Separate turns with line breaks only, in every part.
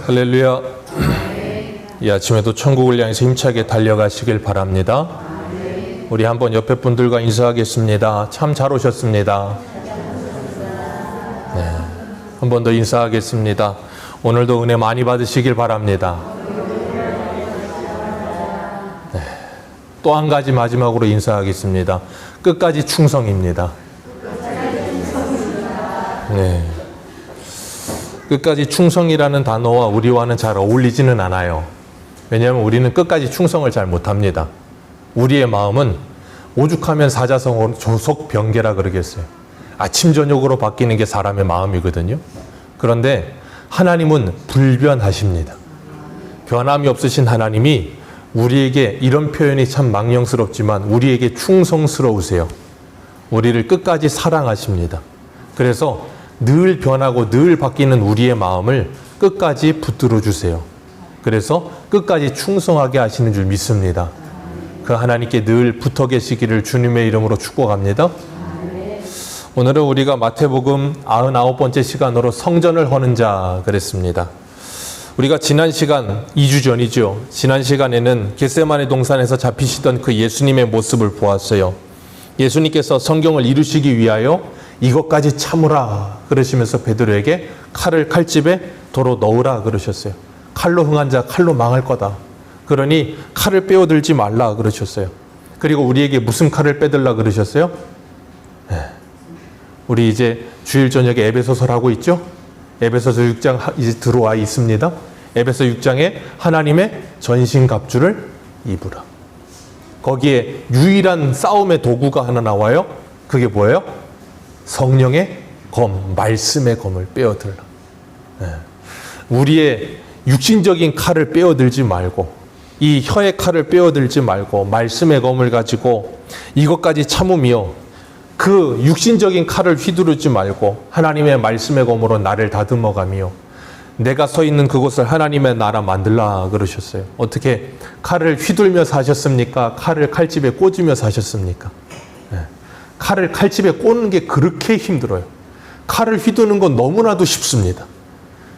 할렐루야. 이 아침에도 천국을 향해서 힘차게 달려가시길 바랍니다. 우리 한번 옆에 분들과 인사하겠습니다. 참 잘 오셨습니다. 네, 한 번 더 인사하겠습니다. 오늘도 은혜 많이 받으시길 바랍니다. 네, 또 한 가지 마지막으로 인사하겠습니다. 끝까지 충성입니다. 네. 끝까지 충성이라는 단어와 우리와는 잘 어울리지는 않아요. 왜냐하면 우리는 끝까지 충성을 잘 못합니다. 우리의 마음은 오죽하면 사자성어로 조속변개라 그러겠어요. 아침 저녁으로 바뀌는 게 사람의 마음이거든요. 그런데 하나님은 불변하십니다. 변함이 없으신 하나님이 우리에게, 이런 표현이 참 망령스럽지만 우리에게 충성스러우세요. 우리를 끝까지 사랑하십니다. 그래서 늘 변하고 늘 바뀌는 우리의 마음을 끝까지 붙들어 주세요. 그래서 끝까지 충성하게 하시는 줄 믿습니다. 그 하나님께 늘 붙어 계시기를 주님의 이름으로 축복합니다. 오늘은 우리가 마태복음 99번째 시간으로 성전을 허는 자 그랬습니다. 우리가 지난 시간, 2주 전이죠. 지난 시간에는 겟세마네 동산에서 잡히시던 그 예수님의 모습을 보았어요. 예수님께서 성경을 이루시기 위하여 이것까지 참으라 그러시면서 베드로에게 칼을 칼집에 도로 넣으라 그러셨어요. 칼로 흥한 자 칼로 망할 거다. 그러니 칼을 빼어들지 말라 그러셨어요. 그리고 우리에게 무슨 칼을 빼들라 그러셨어요? 우리 이제 주일 저녁에 에베소서를 하고 있죠? 에베소서 6장 이제 들어와 있습니다. 에베소 6장에 하나님의 전신갑주를 입으라. 거기에 유일한 싸움의 도구가 하나 나와요. 그게 뭐예요? 성령의 검, 말씀의 검을 빼어들라. 우리의 육신적인 칼을 빼어들지 말고, 이 혀의 칼을 빼어들지 말고 말씀의 검을 가지고 이것까지 참으며 그 육신적인 칼을 휘두르지 말고 하나님의 말씀의 검으로 나를 다듬어가며 내가 서 있는 그곳을 하나님의 나라 만들라 그러셨어요. 어떻게 칼을 휘둘며 사셨습니까? 칼을 칼집에 꽂으며 사셨습니까? 칼을 칼집에 꽂는 게 그렇게 힘들어요. 칼을 휘두르는 건 너무나도 쉽습니다.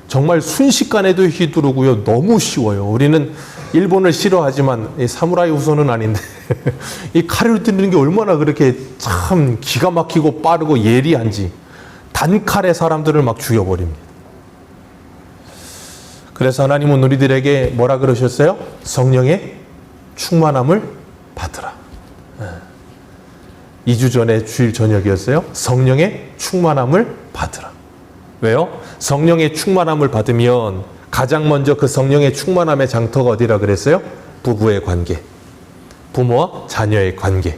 정말 순식간에도 휘두르고요. 너무 쉬워요. 우리는 일본을 싫어하지만 사무라이 후손은 아닌데 이 칼을 휘두르는 게 얼마나 그렇게 참 기가 막히고 빠르고 예리한지 단칼에 사람들을 막 죽여버립니다. 그래서 하나님은 우리들에게 뭐라 그러셨어요? 성령의 충만함을 받으라. 2주 전에 주일 저녁이었어요. 성령의 충만함을 받으라. 왜요? 성령의 충만함을 받으면 가장 먼저 그 성령의 충만함의 장터가 어디라 그랬어요? 부부의 관계, 부모와 자녀의 관계,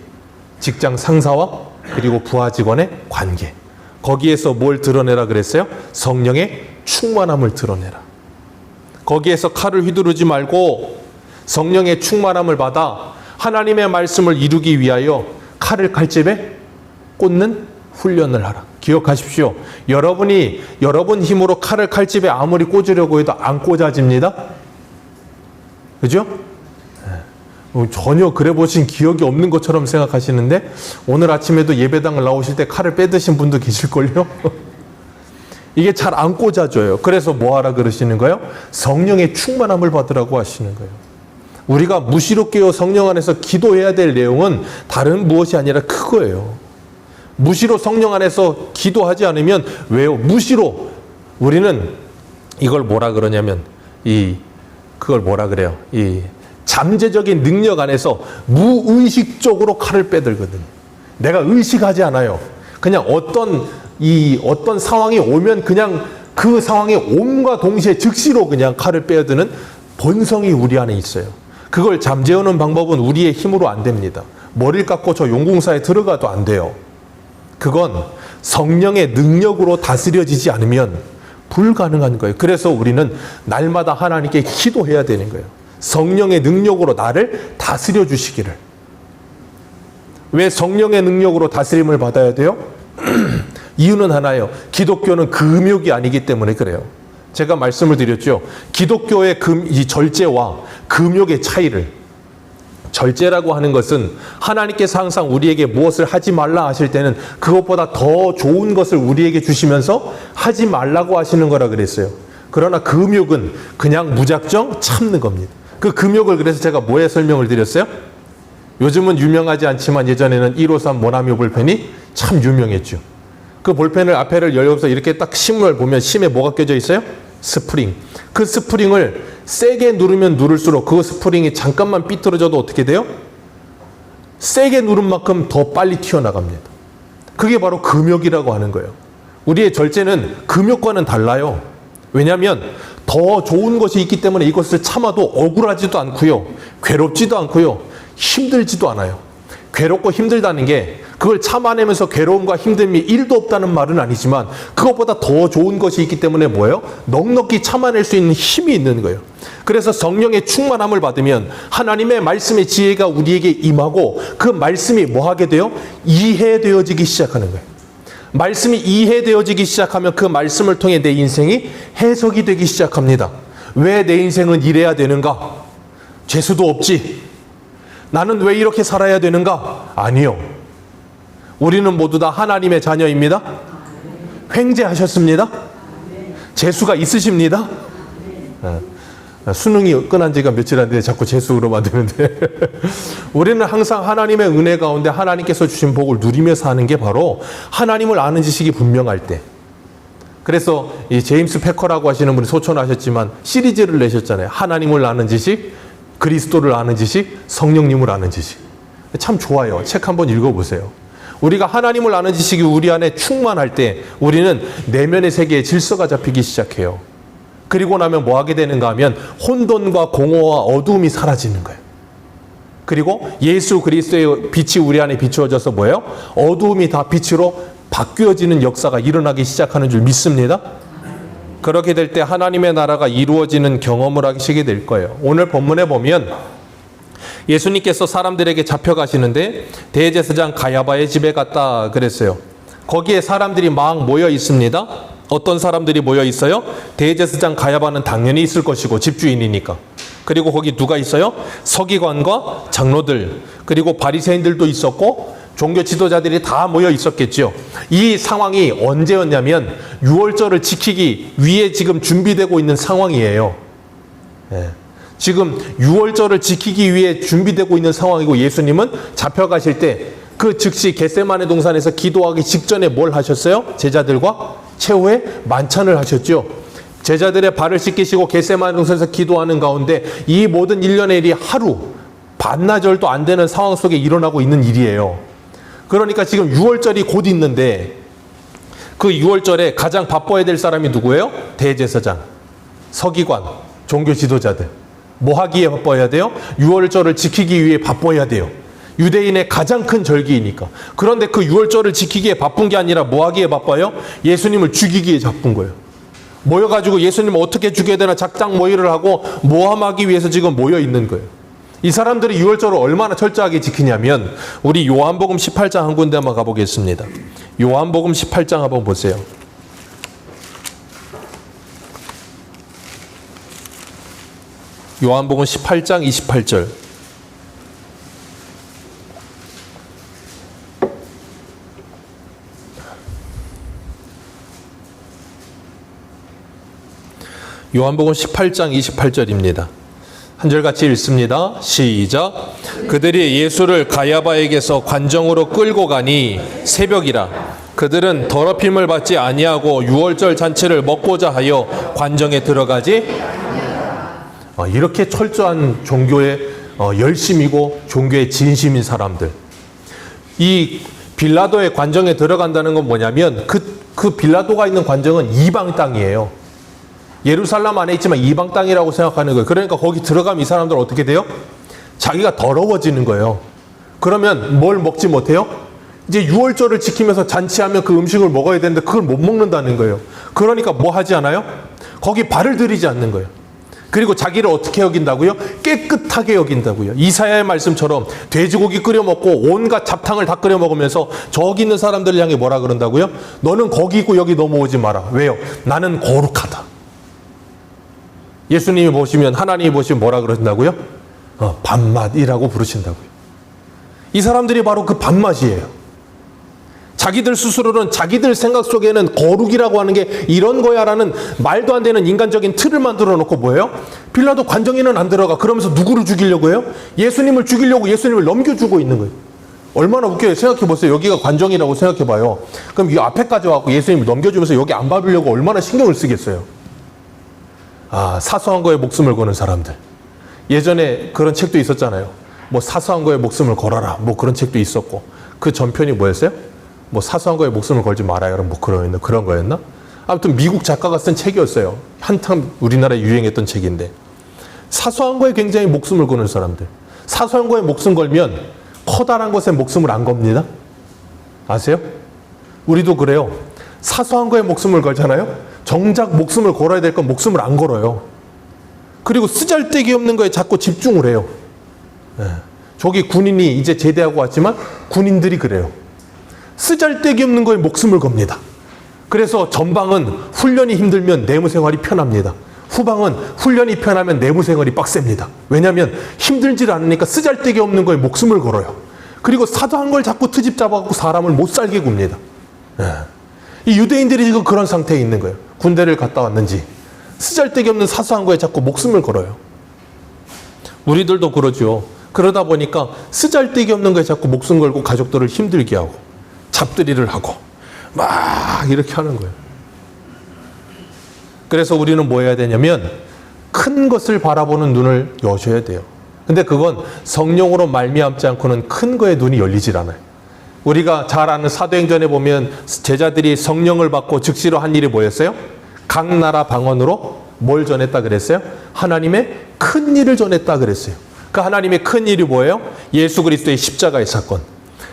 직장 상사와 그리고 부하 직원의 관계. 거기에서 뭘 드러내라 그랬어요? 성령의 충만함을 드러내라. 거기에서 칼을 휘두르지 말고 성령의 충만함을 받아 하나님의 말씀을 이루기 위하여 칼을 칼집에 꽂는 훈련을 하라. 기억하십시오. 여러분이 여러분 힘으로 칼을 칼집에 아무리 꽂으려고 해도 안 꽂아집니다. 그죠? 전혀 그래 보신 기억이 없는 것처럼 생각하시는데 오늘 아침에도 예배당을 나오실 때 칼을 빼드신 분도 계실걸요? 이게 잘 안 꽂아져요. 그래서 뭐 하라 그러시는 거예요? 성령의 충만함을 받으라고 하시는 거예요. 우리가 무시로 깨어 성령 안에서 기도해야 될 내용은 다른 무엇이 아니라 그거예요. 무시로 성령 안에서 기도하지 않으면 왜요? 무시로 우리는 이걸 뭐라 그러냐면 그걸 뭐라 그래요? 이 잠재적인 능력 안에서 무의식적으로 칼을 빼들거든요. 내가 의식하지 않아요. 그냥 어떤 상황이 오면 그냥 그 상황에 옴과 동시에 즉시로 그냥 칼을 빼어드는 본성이 우리 안에 있어요. 그걸 잠재우는 방법은 우리의 힘으로 안 됩니다. 머리를 깎고 저 용궁사에 들어가도 안 돼요. 그건 성령의 능력으로 다스려지지 않으면 불가능한 거예요. 그래서 우리는 날마다 하나님께 기도해야 되는 거예요. 성령의 능력으로 나를 다스려 주시기를. 왜 성령의 능력으로 다스림을 받아야 돼요? 이유는 하나예요. 기독교는 금욕이 아니기 때문에 그래요. 제가 말씀을 드렸죠. 기독교의 이 절제와 금욕의 차이를, 절제라고 하는 것은 하나님께서 항상 우리에게 무엇을 하지 말라 하실 때는 그것보다 더 좋은 것을 우리에게 주시면서 하지 말라고 하시는 거라 그랬어요. 그러나 금욕은 그냥 무작정 참는 겁니다. 그 금욕을 그래서 제가 뭐에 설명을 드렸어요? 요즘은 유명하지 않지만 예전에는 153 모나미 볼펜이 참 유명했죠. 그 볼펜을 앞에를 열어서 이렇게 딱 심을 보면 심에 뭐가 껴져 있어요? 스프링. 그 스프링을 세게 누르면 누를수록 그 스프링이 잠깐만 삐뚤어져도 어떻게 돼요? 세게 누른 만큼 더 빨리 튀어나갑니다. 그게 바로 금욕이라고 하는 거예요. 우리의 절제는 금욕과는 달라요. 왜냐하면 더 좋은 것이 있기 때문에 이것을 참아도 억울하지도 않고요. 괴롭지도 않고요. 힘들지도 않아요. 괴롭고 힘들다는 게 그걸 참아내면서 괴로움과 힘듦이 1도 없다는 말은 아니지만 그것보다 더 좋은 것이 있기 때문에 뭐예요? 넉넉히 참아낼 수 있는 힘이 있는 거예요. 그래서 성령의 충만함을 받으면 하나님의 말씀의 지혜가 우리에게 임하고 그 말씀이 뭐 하게 돼요? 이해되어지기 시작하는 거예요. 말씀이 이해되어지기 시작하면 그 말씀을 통해 내 인생이 해석이 되기 시작합니다. 왜 내 인생은 이래야 되는가? 재수도 없지. 나는 왜 이렇게 살아야 되는가? 아니요. 우리는 모두 다 하나님의 자녀입니다. 횡재하셨습니다. 재수가 있으십니다. 수능이 끝난 지가 며칠 안 됐는데 자꾸 재수로 만드는데 우리는 항상 하나님의 은혜 가운데 하나님께서 주신 복을 누리며 사는 게 바로 하나님을 아는 지식이 분명할 때. 그래서 이 제임스 패커라고 하시는 분이 소천하셨지만 시리즈를 내셨잖아요. 하나님을 아는 지식, 그리스도를 아는 지식, 성령님을 아는 지식. 참 좋아요. 책 한번 읽어보세요. 우리가 하나님을 아는 지식이 우리 안에 충만할 때 우리는 내면의 세계에 질서가 잡히기 시작해요. 그리고 나면 뭐 하게 되는가 하면 혼돈과 공허와 어두움이 사라지는 거예요. 그리고 예수 그리스도의 빛이 우리 안에 비추어져서 뭐예요? 어두움이 다 빛으로 바뀌어지는 역사가 일어나기 시작하는 줄 믿습니다. 그렇게 될 때 하나님의 나라가 이루어지는 경험을 하시게 될 거예요. 오늘 본문에 보면 예수님께서 사람들에게 잡혀가시는데 대제사장 가야바의 집에 갔다 그랬어요. 거기에 사람들이 막 모여 있습니다. 어떤 사람들이 모여 있어요? 대제사장 가야바는 당연히 있을 것이고 집주인이니까. 그리고 거기 누가 있어요? 서기관과 장로들, 그리고 바리새인들도 있었고 종교 지도자들이 다 모여 있었겠죠. 이 상황이 언제였냐면 6월절을 지키기 위해 지금 준비되고 있는 상황이에요. 지금 6월절을 지키기 위해 준비되고 있는 상황이고 예수님은 잡혀가실 때 그 즉시 겟세마네 동산에서 기도하기 직전에 뭘 하셨어요? 제자들과 최후의 만찬을 하셨죠. 제자들의 발을 씻기시고 겟세마네 동산에서 기도하는 가운데 이 모든 일련의 일이 하루 반나절도 안 되는 상황 속에 일어나고 있는 일이에요. 그러니까 지금 6월절이 곧 있는데 그 6월절에 가장 바빠야 될 사람이 누구예요? 대제사장, 서기관, 종교 지도자들. 뭐 하기에 바빠야 돼요? 6월절을 지키기 위해 바빠야 돼요. 유대인의 가장 큰 절기이니까. 그런데 그 6월절을 지키기에 바쁜 게 아니라 뭐 하기에 바빠요? 예수님을 죽이기에 바쁜 거예요. 모여가지고 예수님을 어떻게 죽여야 되나 작당 모의를 하고 모함하기 위해서 지금 모여 있는 거예요. 이 사람들이 6월절을 얼마나 철저하게 지키냐면 우리 요한복음 18장 한 군데만 가보겠습니다. 요한복음 18장 한번 보세요. 요한복음 18장 28절. 요한복음 18장 28절입니다. 한 절 같이 읽습니다. 시작. 그들이 예수를 가야바에게서 관정으로 끌고 가니 새벽이라. 그들은 더럽힘을 받지 아니하고 유월절 잔치를 먹고자 하여 관정에 들어가지. 이렇게 철저한 종교의 열심이고 종교의 진심인 사람들. 이 빌라도의 관정에 들어간다는 건 뭐냐면 그 빌라도가 있는 관정은 이방 땅이에요. 예루살렘 안에 있지만 이방 땅이라고 생각하는 거예요. 그러니까 거기 들어가면 이 사람들은 어떻게 돼요? 자기가 더러워지는 거예요. 그러면 뭘 먹지 못해요? 이제 유월절을 지키면서 잔치하면 그 음식을 먹어야 되는데 그걸 못 먹는다는 거예요. 그러니까 뭐 하지 않아요? 거기 발을 들이지 않는 거예요. 그리고 자기를 어떻게 여긴다고요? 깨끗하게 여긴다고요. 이사야의 말씀처럼 돼지고기 끓여 먹고 온갖 잡탕을 다 끓여 먹으면서 저기 있는 사람들을 향해 뭐라 그런다고요? 너는 거기 있고 여기 넘어오지 마라. 왜요? 나는 거룩하다. 예수님이 보시면, 하나님이 보시면 뭐라 그러신다고요? 밥맛이라고 부르신다고요. 이 사람들이 바로 그 밥맛이에요. 자기들 스스로는 자기들 생각 속에는 거룩이라고 하는 게 이런 거야라는 말도 안 되는 인간적인 틀을 만들어 놓고 뭐예요? 빌라도 관정에는 안 들어가. 그러면서 누구를 죽이려고 해요? 예수님을 죽이려고 예수님을 넘겨주고 있는 거예요. 얼마나 웃겨요. 생각해 보세요. 여기가 관정이라고 생각해 봐요. 그럼 이 앞에까지 와서 예수님을 넘겨주면서 여기 안 밟으려고 얼마나 신경을 쓰겠어요. 사소한 거에 목숨을 거는 사람들. 예전에 그런 책도 있었잖아요. 뭐 사소한 거에 목숨을 걸어라. 뭐 그런 책도 있었고. 그 전편이 뭐였어요? 뭐 사소한 거에 목숨을 걸지 말아요. 뭐 그런 거였나? 아무튼 미국 작가가 쓴 책이었어요. 한참 우리나라에 유행했던 책인데. 사소한 거에 굉장히 목숨을 거는 사람들. 사소한 거에 목숨 걸면 커다란 것에 목숨을 안 겁니다. 아세요? 우리도 그래요. 사소한 거에 목숨을 걸잖아요. 정작 목숨을 걸어야 될 건 목숨을 안 걸어요. 그리고 쓰잘데기 없는 거에 자꾸 집중을 해요. 저기 군인이 이제 제대하고 왔지만 군인들이 그래요. 쓰잘데기 없는 거에 목숨을 겁니다. 그래서 전방은 훈련이 힘들면 내무 생활이 편합니다. 후방은 훈련이 편하면 내무 생활이 빡셉니다. 왜냐하면 힘들질 않으니까 쓰잘데기 없는 거에 목숨을 걸어요. 그리고 사소한 걸 자꾸 트집 잡아갖고 사람을 못 살게 굽니다. 이 유대인들이 지금 그런 상태에 있는 거예요. 군대를 갔다 왔는지 쓰잘데기 없는 사소한 거에 자꾸 목숨을 걸어요. 우리들도 그러죠. 그러다 보니까 쓰잘데기 없는 거에 자꾸 목숨 걸고 가족들을 힘들게 하고 잡들이를 하고 막 이렇게 하는 거예요. 그래서 우리는 뭐 해야 되냐면 큰 것을 바라보는 눈을 여셔야 돼요. 근데 그건 성령으로 말미암지 않고는 큰 거에 눈이 열리질 않아요. 우리가 잘 아는 사도행전에 보면 제자들이 성령을 받고 즉시로 한 일이 뭐였어요? 각 나라 방언으로 뭘 전했다 그랬어요? 하나님의 큰 일을 전했다 그랬어요. 그 하나님의 큰 일이 뭐예요? 예수 그리스도의 십자가의 사건.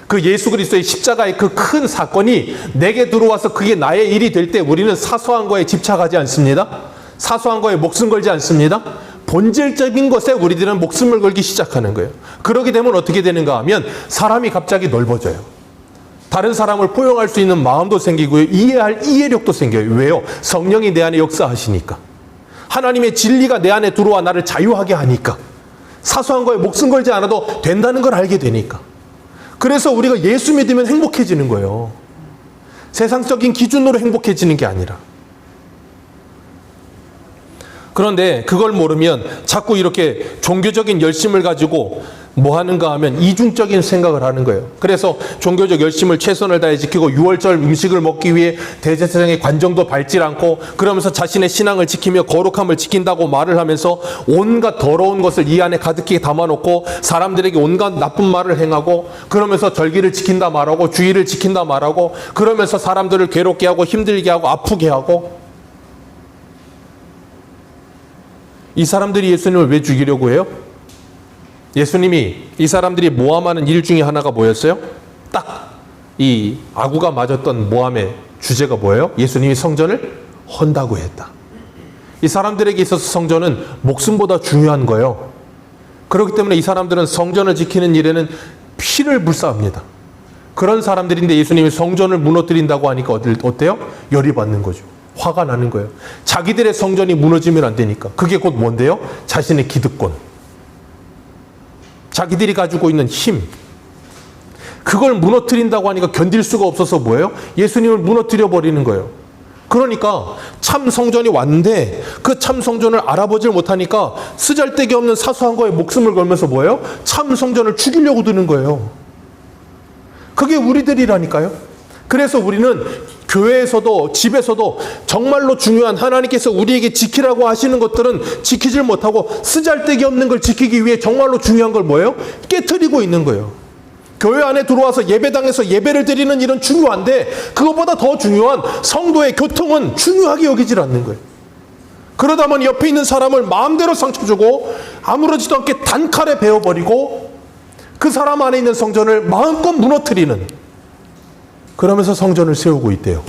그 예수 그리스도의 십자가의 그 큰 사건이 내게 들어와서 그게 나의 일이 될 때 우리는 사소한 거에 집착하지 않습니다. 사소한 거에 목숨 걸지 않습니다. 본질적인 것에 우리들은 목숨을 걸기 시작하는 거예요. 그러게 되면 어떻게 되는가 하면 사람이 갑자기 넓어져요. 다른 사람을 포용할 수 있는 마음도 생기고요. 이해할 이해력도 생겨요. 왜요? 성령이 내 안에 역사하시니까. 하나님의 진리가 내 안에 들어와 나를 자유하게 하니까. 사소한 거에 목숨 걸지 않아도 된다는 걸 알게 되니까. 그래서 우리가 예수 믿으면 행복해지는 거예요. 세상적인 기준으로 행복해지는 게 아니라. 그런데 그걸 모르면 자꾸 이렇게 종교적인 열심을 가지고 뭐 하는가 하면 이중적인 생각을 하는 거예요. 그래서 종교적 열심을 최선을 다해 지키고 6월절 음식을 먹기 위해 대제사장의 관정도 밟질 않고 그러면서 자신의 신앙을 지키며 거룩함을 지킨다고 말을 하면서 온갖 더러운 것을 이 안에 가득히 담아놓고 사람들에게 온갖 나쁜 말을 행하고 그러면서 절기를 지킨다 말하고 주의를 지킨다 말하고 그러면서 사람들을 괴롭게 하고 힘들게 하고 아프게 하고 이 사람들이 예수님을 왜 죽이려고 해요? 예수님이 이 사람들이 모함하는 일 중에 하나가 뭐였어요? 딱 이 아구가 맞았던 모함의 주제가 뭐예요? 예수님이 성전을 헌다고 했다. 이 사람들에게 있어서 성전은 목숨보다 중요한 거예요. 그렇기 때문에 이 사람들은 성전을 지키는 일에는 피를 불사합니다. 그런 사람들인데 예수님이 성전을 무너뜨린다고 하니까 어때요? 열이 받는 거죠. 화가 나는 거예요. 자기들의 성전이 무너지면 안 되니까. 그게 곧 뭔데요? 자신의 기득권. 자기들이 가지고 있는 힘. 그걸 무너뜨린다고 하니까 견딜 수가 없어서 뭐예요? 예수님을 무너뜨려 버리는 거예요. 그러니까 참 성전이 왔는데 그 참 성전을 알아보질 못하니까 쓰잘데기 없는 사소한 거에 목숨을 걸면서 뭐예요? 참 성전을 죽이려고 드는 거예요. 그게 우리들이라니까요. 그래서 우리는 교회에서도 집에서도 정말로 중요한 하나님께서 우리에게 지키라고 하시는 것들은 지키질 못하고 쓰잘데기 없는 걸 지키기 위해 정말로 중요한 걸 뭐예요? 깨트리고 있는 거예요. 교회 안에 들어와서 예배당에서 예배를 드리는 일은 중요한데 그것보다 더 중요한 성도의 교통은 중요하게 여기질 않는 거예요. 그러다 보니 옆에 있는 사람을 마음대로 상처 주고 아무렇지도 않게 단칼에 베어버리고 그 사람 안에 있는 성전을 마음껏 무너뜨리는 그러면서 성전을 세우고 있대요.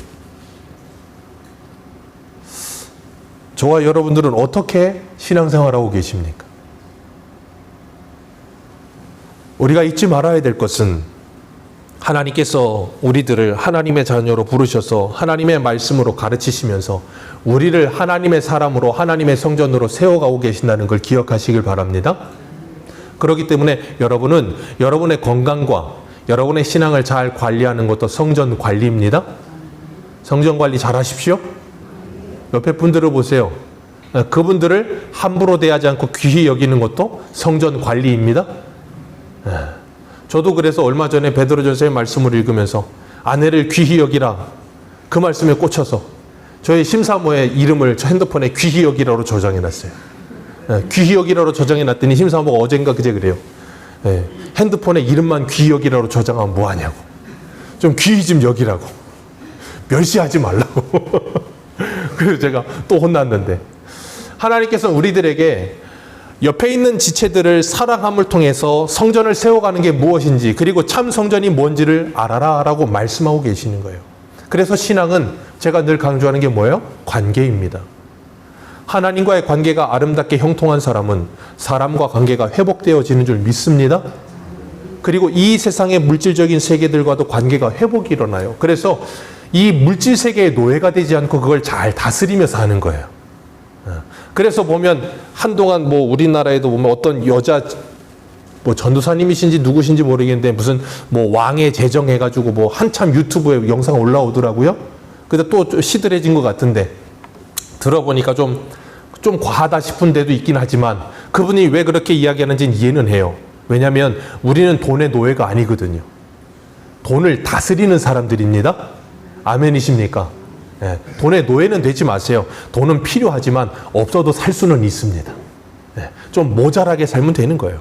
저와 여러분들은 어떻게 신앙생활하고 계십니까? 우리가 잊지 말아야 될 것은 하나님께서 우리들을 하나님의 자녀로 부르셔서 하나님의 말씀으로 가르치시면서 우리를 하나님의 사람으로 하나님의 성전으로 세워가고 계신다는 걸 기억하시길 바랍니다. 그렇기 때문에 여러분은 여러분의 건강과 여러분의 신앙을 잘 관리하는 것도 성전 관리입니다. 성전 관리 잘 하십시오. 옆에 분들을 보세요. 그분들을 함부로 대하지 않고 귀히 여기는 것도 성전 관리입니다. 저도 그래서 얼마 전에 베드로전서의 말씀을 읽으면서 아내를 귀히 여기라, 그 말씀에 꽂혀서 저희 심사모의 이름을 저 핸드폰에 귀히 여기라로 저장해놨어요. 귀히 여기라로 저장해놨더니 심사모가 어젠가 그제 그래요. 핸드폰에 이름만 귀히 여기라로 저장하면 뭐하냐고. 좀 귀히 좀 여기라고. 멸시하지 말라고. 그래서 제가 또 혼났는데, 하나님께서 우리들에게 옆에 있는 지체들을 사랑함을 통해서 성전을 세워가는 게 무엇인지, 그리고 참 성전이 뭔지를 알아라 라고 말씀하고 계시는 거예요. 그래서 신앙은 제가 늘 강조하는 게 뭐예요? 관계입니다. 하나님과의 관계가 아름답게 형통한 사람은 사람과 관계가 회복되어지는 줄 믿습니다. 그리고 이 세상의 물질적인 세계들과도 관계가 회복이 일어나요. 그래서 이 물질 세계의 노예가 되지 않고 그걸 잘 다스리며 사는 거예요. 그래서 보면 한동안 뭐 우리나라에도 보면 어떤 여자 뭐 전도사님이신지 누구신지 모르겠는데 무슨 뭐 왕의 제정해가지고 뭐 한참 유튜브에 영상 올라오더라고요. 근데 또 시들해진 것 같은데 들어보니까 좀 과하다 싶은 데도 있긴 하지만 그분이 왜 그렇게 이야기하는지는 이해는 해요. 왜냐하면 우리는 돈의 노예가 아니거든요. 돈을 다스리는 사람들입니다. 아멘이십니까? 돈의 노예는 되지 마세요. 돈은 필요하지만 없어도 살 수는 있습니다. 좀 모자라게 살면 되는 거예요.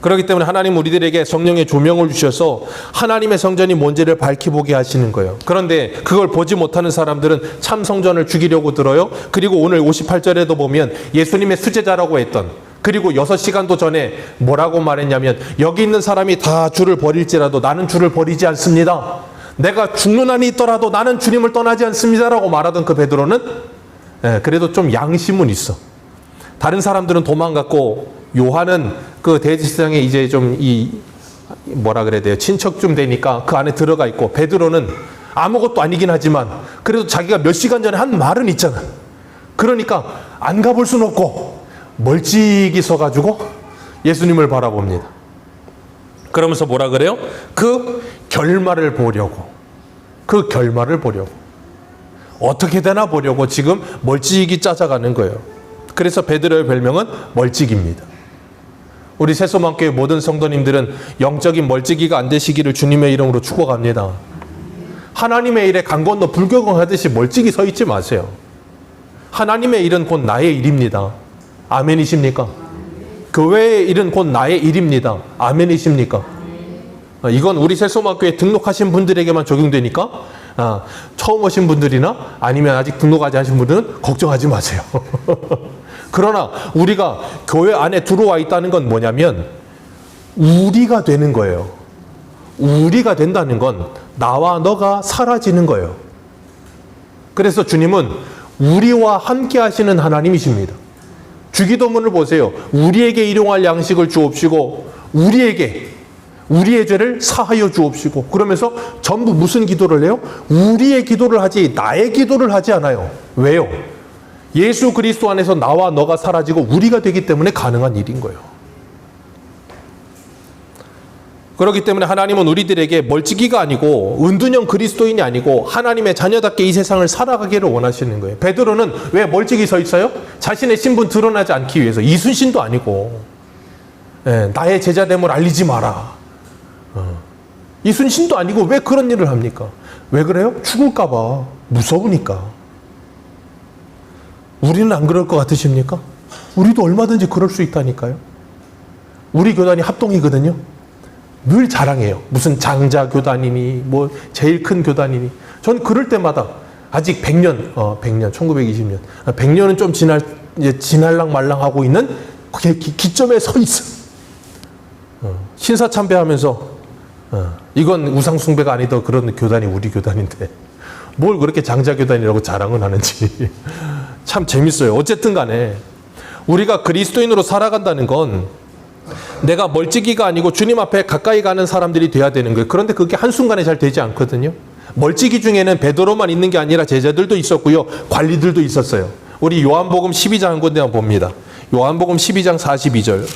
그렇기 때문에 하나님 우리들에게 성령의 조명을 주셔서 하나님의 성전이 뭔지를 밝히보게 하시는 거예요. 그런데 그걸 보지 못하는 사람들은 참 성전을 죽이려고 들어요. 그리고 오늘 58절에도 보면 예수님의 수제자라고 했던, 그리고 6시간도 전에 뭐라고 말했냐면 여기 있는 사람이 다 주를 버릴지라도 나는 주를 버리지 않습니다. 내가 죽는 한이 있더라도 나는 주님을 떠나지 않습니다라고 말하던 그 베드로는 그래도 좀 양심은 있어. 다른 사람들은 도망갔고 요한은 그 대제사장에 이제 좀 뭐라 그래야 돼요? 친척 좀 되니까 그 안에 들어가 있고, 베드로는 아무것도 아니긴 하지만 그래도 자기가 몇 시간 전에 한 말은 있잖아. 그러니까 안 가볼 수는 없고 멀찍이 서가지고 예수님을 바라봅니다. 그러면서 뭐라 그래요? 그 결말을 보려고. 어떻게 되나 보려고 지금 멀찍이 짜져가는 거예요. 그래서 베드로의 별명은 멀찍이입니다. 우리 새소망교회 모든 성도님들은 영적인 멀찍이가 안 되시기를 주님의 이름으로 축복합니다. 하나님의 일에 강 건너 불경하듯이 멀찍이 서 있지 마세요. 하나님의 일은 곧 나의 일입니다. 아멘이십니까? 교회의 일은 곧 나의 일입니다. 아멘이십니까? 이건 우리 새소망교회 등록하신 분들에게만 적용되니까 처음 오신 분들이나 아니면 아직 등록하지 않으신 분들은 걱정하지 마세요. 그러나 우리가 교회 안에 들어와 있다는 건 뭐냐면 우리가 되는 거예요. 우리가 된다는 건 나와 너가 사라지는 거예요. 그래서 주님은 우리와 함께 하시는 하나님이십니다. 주기도문을 보세요. 우리에게 일용할 양식을 주옵시고 우리의 죄를 사하여 주옵시고, 그러면서 전부 무슨 기도를 해요? 우리의 기도를 하지 나의 기도를 하지 않아요. 왜요? 예수 그리스도 안에서 나와 너가 사라지고 우리가 되기 때문에 가능한 일인 거예요. 그렇기 때문에 하나님은 우리들에게 멀찍이가 아니고 은둔형 그리스도인이 아니고 하나님의 자녀답게 이 세상을 살아가기를 원하시는 거예요. 베드로는 왜 멀찍이 서 있어요? 자신의 신분 드러나지 않기 위해서. 이순신도 아니고 나의 제자됨을 알리지 마라. 이순신도 아니고 왜 그런 일을 합니까? 왜 그래요? 죽을까 봐 무서우니까. 우리는 안 그럴 것 같으십니까? 우리도 얼마든지 그럴 수 있다니까요. 우리 교단이 합동이거든요. 늘 자랑해요. 무슨 장자 교단이니 뭐 제일 큰 교단이니. 전 그럴 때마다 아직 100년 1920년 100년은 좀 지날랑 말랑하고 있는 기점에 서 있어. 신사참배하면서 이건 우상숭배가 아니던 그런 교단이 우리 교단인데 뭘 그렇게 장자교단이라고 자랑을 하는지 참 재밌어요. 어쨌든 간에 우리가 그리스도인으로 살아간다는 건 내가 멀찍이가 아니고 주님 앞에 가까이 가는 사람들이 돼야 되는 거예요. 그런데 그게 한순간에 잘 되지 않거든요. 멀찍이 중에는 베드로만 있는 게 아니라 제자들도 있었고요. 관리들도 있었어요. 우리 요한복음 12장 한 군데 한번 봅니다. 요한복음 12장 42절.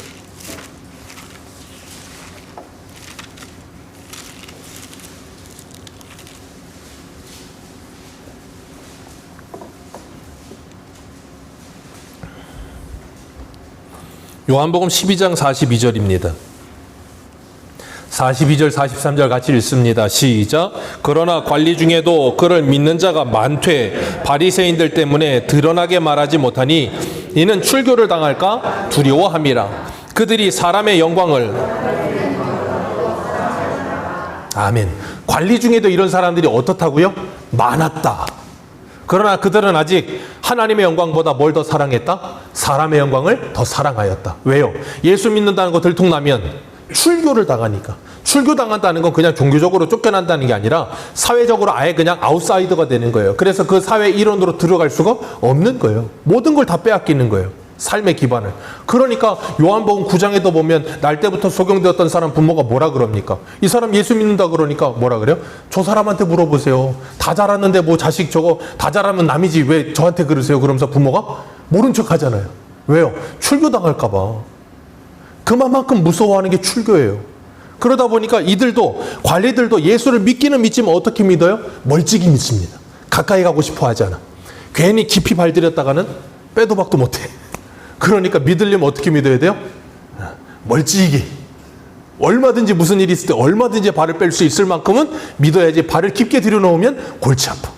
요한복음 12장 42절입니다. 42절 43절 같이 읽습니다. 시작. 그러나 관리 중에도 그를 믿는 자가 많되 바리새인들 때문에 드러나게 말하지 못하니 이는 출교를 당할까 두려워함이라. 그들이 사람의 영광을 아멘. 관리 중에도 이런 사람들이 어떻다고요? 많았다. 그러나 그들은 아직 하나님의 영광보다 뭘 더 사랑했다? 사람의 영광을 더 사랑하였다. 왜요? 예수 믿는다는 거 들통나면 출교를 당하니까. 출교당한다는 건 그냥 종교적으로 쫓겨난다는 게 아니라 사회적으로 아예 그냥 아웃사이더가 되는 거예요. 그래서 그 사회 일원으로 들어갈 수가 없는 거예요. 모든 걸 다 빼앗기는 거예요. 삶의 기반을. 그러니까 요한복음 9장에도 보면 날 때부터 소경되었던 사람 부모가 뭐라 그럽니까? 이 사람 예수 믿는다 그러니까 뭐라 그래요? 저 사람한테 물어보세요. 다 자랐는데 뭐 자식 저거 다 자라면 남이지 왜 저한테 그러세요? 그러면서 부모가 모른 척 하잖아요. 왜요? 출교당할까 봐. 그만큼 무서워하는 게 출교예요. 그러다 보니까 이들도 관리들도 예수를 믿기는 믿지만 어떻게 믿어요? 멀찍이 믿습니다. 가까이 가고 싶어 하잖아. 괜히 깊이 발들였다가는 빼도 박도 못해. 그러니까 믿으려면 어떻게 믿어야 돼요? 멀찍이. 얼마든지 무슨 일이 있을 때 얼마든지 발을 뺄 수 있을 만큼은 믿어야지. 발을 깊게 들여놓으면 골치 아파.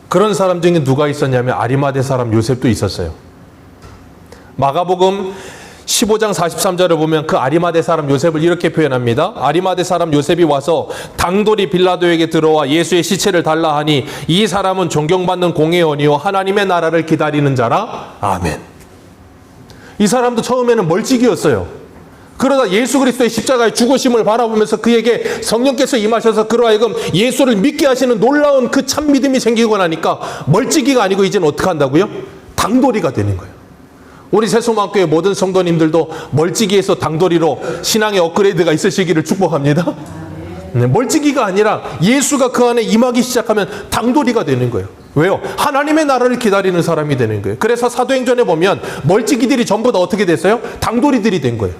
그런 사람 중에 누가 있었냐면 아리마대 사람 요셉도 있었어요. 마가복음 15장 43절을 보면 그 아리마대 사람 요셉을 이렇게 표현합니다. 아리마대 사람 요셉이 와서 당돌이 빌라도에게 들어와 예수의 시체를 달라 하니 이 사람은 존경받는 공회원이요 하나님의 나라를 기다리는 자라. 아멘. 이 사람도 처음에는 멀찍이였어요. 그러다 예수 그리스도의 십자가의 죽으심을 바라보면서 그에게 성령께서 임하셔서 그로 하여금 예수를 믿게 하시는 놀라운 그 참 믿음이 생기고 나니까 멀찍이가 아니고 이제는 어떻게 한다고요? 당돌이가 되는 거예요. 우리 새소망교회 모든 성도님들도 멀찍이에서 당돌이로 신앙의 업그레이드가 있으시기를 축복합니다. 네, 멀찍이가 아니라 예수가 그 안에 임하기 시작하면 당돌이가 되는 거예요. 왜요? 하나님의 나라를 기다리는 사람이 되는 거예요. 그래서 사도행전에 보면 멀찍이들이 전부 다 어떻게 됐어요? 당돌이들이 된 거예요.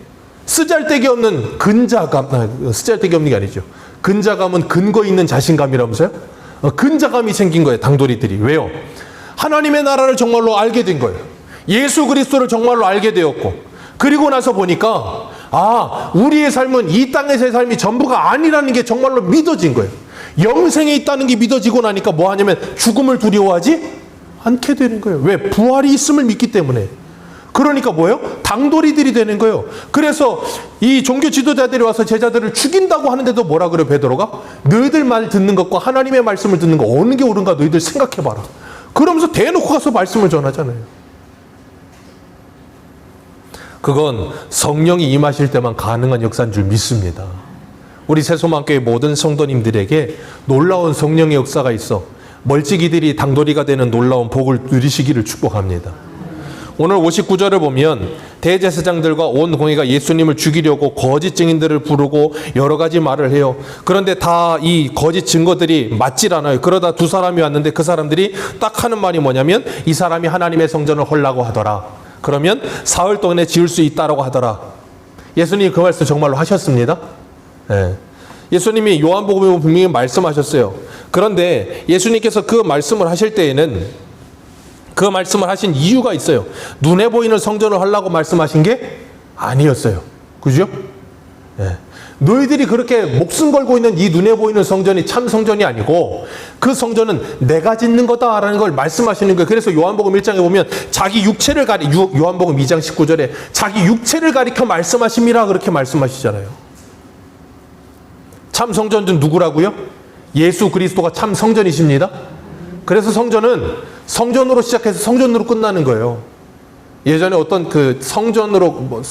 쓰잘데기 없는 근자감, 쓰잘데기 없는 게 아니죠. 근자감은 근거 있는 자신감이라면서요? 근자감이 생긴 거예요. 당돌이들이. 왜요? 하나님의 나라를 정말로 알게 된 거예요. 예수 그리스도를 정말로 알게 되었고, 그리고 나서 보니까 우리의 삶은 이 땅에서의 삶이 전부가 아니라는 게 정말로 믿어진 거예요. 영생에 있다는 게 믿어지고 나니까 뭐 하냐면 죽음을 두려워하지 않게 되는 거예요. 왜? 부활이 있음을 믿기 때문에. 그러니까 뭐예요? 당돌이들이 되는 거예요. 그래서 이 종교 지도자들이 와서 제자들을 죽인다고 하는데도 뭐라 그래요, 베드로가? 너희들 말 듣는 것과 하나님의 말씀을 듣는 거 어느 게 옳은가 너희들 생각해봐라. 그러면서 대놓고 가서 말씀을 전하잖아요. 그건 성령이 임하실 때만 가능한 역사인 줄 믿습니다. 우리 새소망교회 모든 성도님들에게 놀라운 성령의 역사가 있어 멀찍이들이 당돌이가 되는 놀라운 복을 누리시기를 축복합니다. 오늘 59절을 보면 대제사장들과 온 공회가 예수님을 죽이려고 거짓 증인들을 부르고 여러 가지 말을 해요. 그런데 다 이 거짓 증거들이 맞질 않아요. 그러다 두 사람이 왔는데 그 사람들이 딱 하는 말이 뭐냐면 이 사람이 하나님의 성전을 헐라고 하더라. 그러면 사흘 동안에 지을 수 있다라고 하더라. 예수님이 그 말씀 정말로 하셨습니다. 네. 예수님이 요한복음에 분명히 말씀하셨어요. 그런데 예수님께서 그 말씀을 하실 때에는 그 말씀을 하신 이유가 있어요. 눈에 보이는 성전을 하려고 말씀하신 게 아니었어요. 그죠? 네. 너희들이 그렇게 목숨 걸고 있는 이 눈에 보이는 성전이 참 성전이 아니고 그 성전은 내가 짓는 거다라는 걸 말씀하시는 거예요. 그래서 요한복음 1장에 보면 자기 육체를 요한복음 2장 19절에 자기 육체를 가리켜 말씀하심이라 그렇게 말씀하시잖아요. 참 성전은 누구라고요? 예수 그리스도가 참 성전이십니다. 그래서 성전은 성전으로 시작해서 성전으로 끝나는 거예요. 예전에 어떤 그 성전으로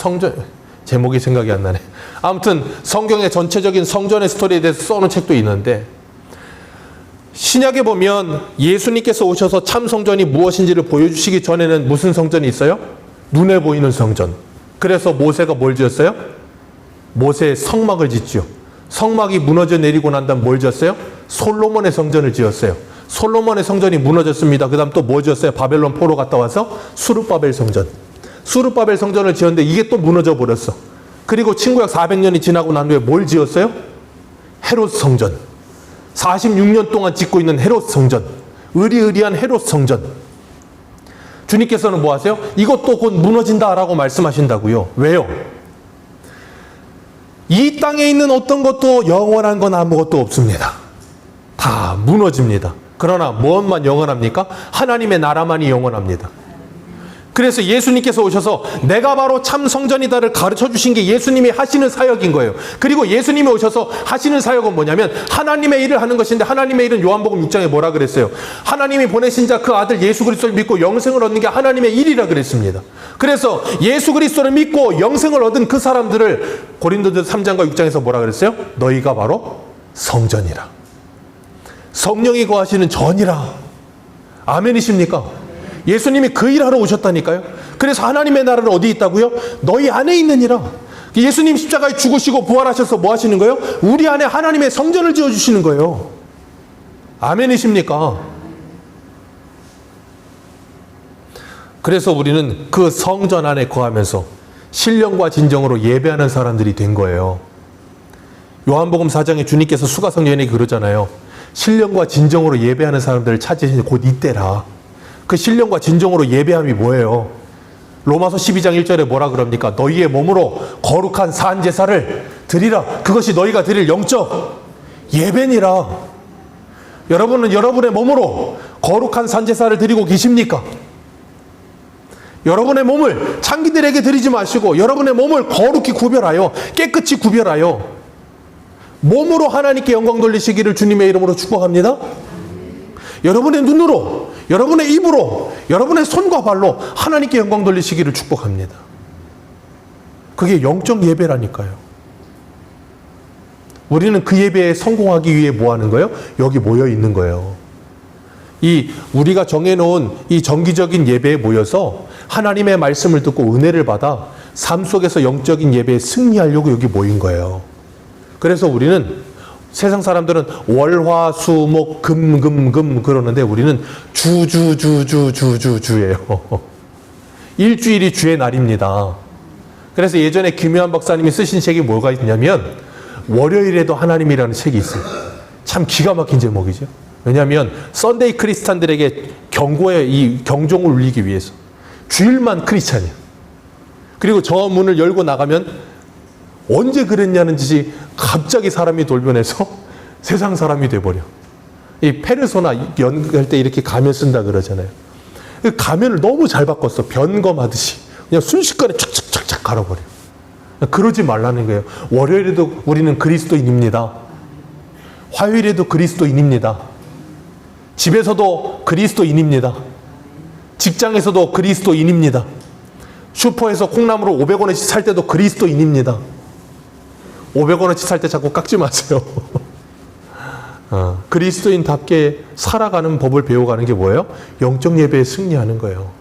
제목이 생각이 안 나네. 아무튼 성경의 전체적인 성전의 스토리에 대해서 써놓은 책도 있는데 신약에 보면 예수님께서 오셔서 참 성전이 무엇인지를 보여주시기 전에는 무슨 성전이 있어요? 눈에 보이는 성전. 그래서 모세가 뭘 지었어요? 모세의 성막을 짓죠. 성막이 무너져 내리고 난 다음 뭘 지었어요? 솔로몬의 성전을 지었어요. 솔로몬의 성전이 무너졌습니다. 그 다음 또 뭐 지었어요? 바벨론 포로 갔다 와서 수르바벨 성전. 수르바벨 성전을 지었는데 이게 또 무너져 버렸어. 그리고 친구약 400년이 지나고 난 후에 뭘 지었어요? 헤롯 성전. 46년 동안 짓고 있는 헤롯 성전. 의리의리한 헤롯 성전. 주님께서는 뭐 하세요? 이것도 곧 무너진다라고 말씀하신다고요. 왜요? 이 땅에 있는 어떤 것도 영원한 건 아무것도 없습니다. 다 무너집니다. 그러나 무엇만 영원합니까? 하나님의 나라만이 영원합니다. 그래서 예수님께서 오셔서 내가 바로 참 성전이다를 가르쳐 주신 게 예수님이 하시는 사역인 거예요. 그리고 예수님이 오셔서 하시는 사역은 뭐냐면 하나님의 일을 하는 것인데, 하나님의 일은 요한복음 6장에 뭐라 그랬어요? 하나님이 보내신 자 그 아들 예수 그리스도를 믿고 영생을 얻는 게 하나님의 일이라 그랬습니다. 그래서 예수 그리스도를 믿고 영생을 얻은 그 사람들을 고린도전서 3장과 6장에서 뭐라 그랬어요? 너희가 바로 성전이라, 성령이 거하시는 전이라. 아멘이십니까? 예수님이 그 일하러 오셨다니까요. 그래서 하나님의 나라는 어디 있다고요? 너희 안에 있느니라. 예수님 십자가에 죽으시고 부활하셔서 뭐 하시는 거예요? 우리 안에 하나님의 성전을 지어주시는 거예요. 아멘이십니까? 그래서 우리는 그 성전 안에 거하면서 신령과 진정으로 예배하는 사람들이 된 거예요. 요한복음 4장에 주님께서 수가성전에게 그러잖아요. 신령과 진정으로 예배하는 사람들을 찾으시니 곧 이때라. 그 신령과 진정으로 예배함이 뭐예요? 로마서 12장 1절에 뭐라 그럽니까? 너희의 몸으로 거룩한 산 제사를 드리라. 그것이 너희가 드릴 영적 예배니라. 여러분은 여러분의 몸으로 거룩한 산 제사를 드리고 계십니까? 여러분의 몸을 창기들에게 드리지 마시고 여러분의 몸을 거룩히 구별하여 깨끗이 구별하여 몸으로 하나님께 영광 돌리시기를 주님의 이름으로 축복합니다. 여러분의 눈으로, 여러분의 입으로, 여러분의 손과 발로 하나님께 영광 돌리시기를 축복합니다. 그게 영적 예배라니까요. 우리는 그 예배에 성공하기 위해 뭐 하는 거예요? 여기 모여 있는 거예요. 우리가 정해놓은 이 정기적인 예배에 모여서 하나님의 말씀을 듣고 은혜를 받아 삶 속에서 영적인 예배에 승리하려고 여기 모인 거예요. 그래서 우리는 세상 사람들은 월, 화, 수, 목, 금 그러는데 우리는 주예요. 일주일이 주의 날입니다. 그래서 예전에 김효한 박사님이 쓰신 책이 뭐가 있냐면 월요일에도 하나님이라는 책이 있어요. 참 기가 막힌 제목이죠. 왜냐하면 썬데이 크리스찬들에게 경종을 울리기 위해서 주일만 크리스찬이에요. 그리고 저 문을 열고 나가면 언제 그랬냐는 짓이 갑자기 사람이 돌변해서 세상 사람이 돼버려. 이 페르소나 연구할 때 이렇게 가면 쓴다 그러잖아요. 그 가면을 너무 잘 바꿨어. 변검하듯이. 그냥 순식간에 착착착착 갈아버려. 그러지 말라는 거예요. 월요일에도 우리는 그리스도인입니다. 화요일에도 그리스도인입니다. 집에서도 그리스도인입니다. 직장에서도 그리스도인입니다. 슈퍼에서 콩나물을 500원어치 살 때도 그리스도인입니다. 500원어치 살 때 자꾸 깎지 마세요. 그리스도인답게 살아가는 법을 배워가는 게 뭐예요? 영적 예배에 승리하는 거예요.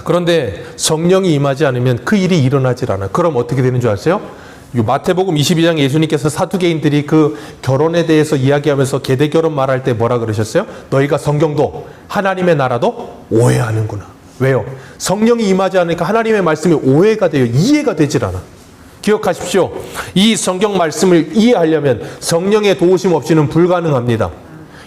그런데 성령이 임하지 않으면 그 일이 일어나질 않아요. 그럼 어떻게 되는 줄 아세요? 마태복음 22장 예수님께서 사두개인들이 그 결혼에 대해서 이야기하면서 계대결혼 말할 때 뭐라 그러셨어요? 너희가 성경도 하나님의 나라도 오해하는구나. 왜요? 성령이 임하지 않으니까 하나님의 말씀이 오해가 돼요. 이해가 되질 않아. 기억하십시오. 이 성경 말씀을 이해하려면 성령의 도우심 없이는 불가능합니다.